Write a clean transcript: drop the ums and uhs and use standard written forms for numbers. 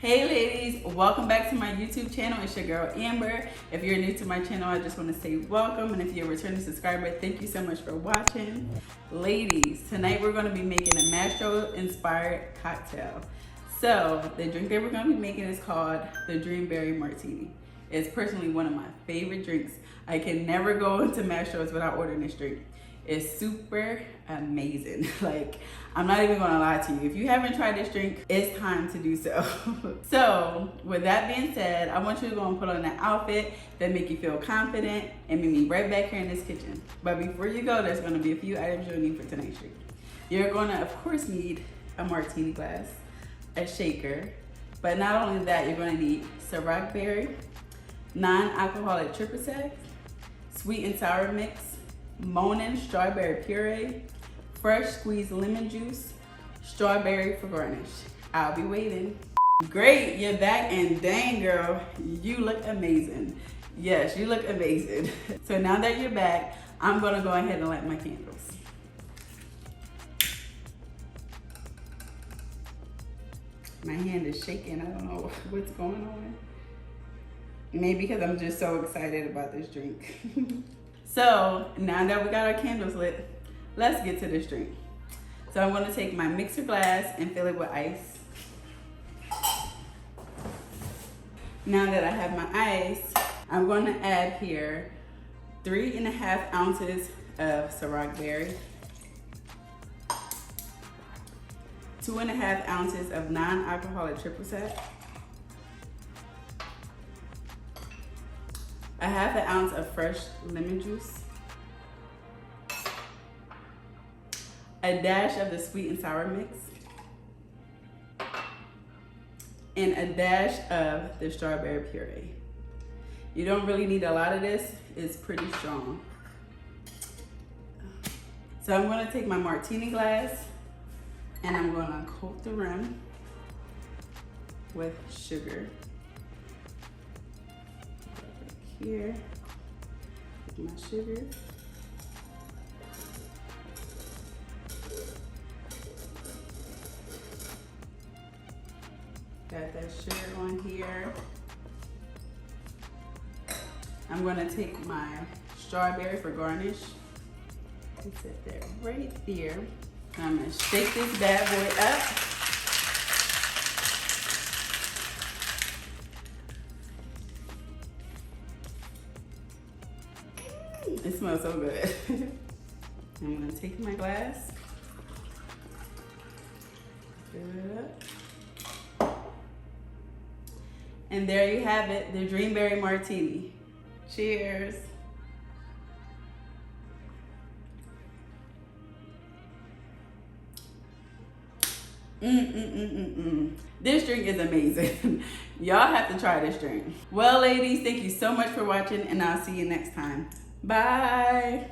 Hey ladies, welcome back to my YouTube channel. It's your girl Amber. If you're new to my channel, I just want to say welcome, and if you're a returning subscriber, thank you so much for watching. Ladies, tonight we're going to be making a Mastro inspired cocktail. So the drink that we're going to be making is called the Dream Berry Martini. It's personally one of my favorite drinks. I can never go into Mastro's without ordering this drink. It's super amazing. Like, I'm not even gonna lie to you. If you haven't tried this drink, it's time to do so. So, with that being said, I want you to go and put on that outfit that make you feel confident and meet me right back here in this kitchen. But before you go, there's gonna be a few items you'll need for tonight's drink. You're gonna, of course, need a martini glass, a shaker, but not only that, you're gonna need Ciroc berry, non-alcoholic triple sec, sweet and sour mix, Monin strawberry puree, fresh squeezed lemon juice, strawberry for garnish. I'll be waiting. Great, you're back, and dang girl, you look amazing. Yes, you look amazing. So now that you're back, I'm gonna go ahead and light my candles. My hand is shaking, I don't know what's going on. Maybe because I'm just so excited about this drink. So now that we got our candles lit, let's get to this drink. So I'm gonna take my mixer glass and fill it with ice. Now that I have my ice, I'm gonna add here 3.5 ounces of Ciroc berry, 2.5 ounces of non-alcoholic triple sec, 1/2 ounce of fresh lemon juice, a dash of the sweet and sour mix, and a dash of the strawberry puree. You don't really need a lot of this, it's pretty strong. So I'm gonna take my martini glass and I'm gonna coat the rim with sugar. Here, with my sugar. Got that sugar on here. I'm gonna take my strawberry for garnish and set that right there. I'm gonna shake this bad boy up. It smells so good. I'm gonna take my glass, fill it up. And there you have it, the Dream Berry Martini. Cheers. This drink is amazing. Y'all have to try this drink. Well, ladies, thank you so much for watching, and I'll see you next time. Bye.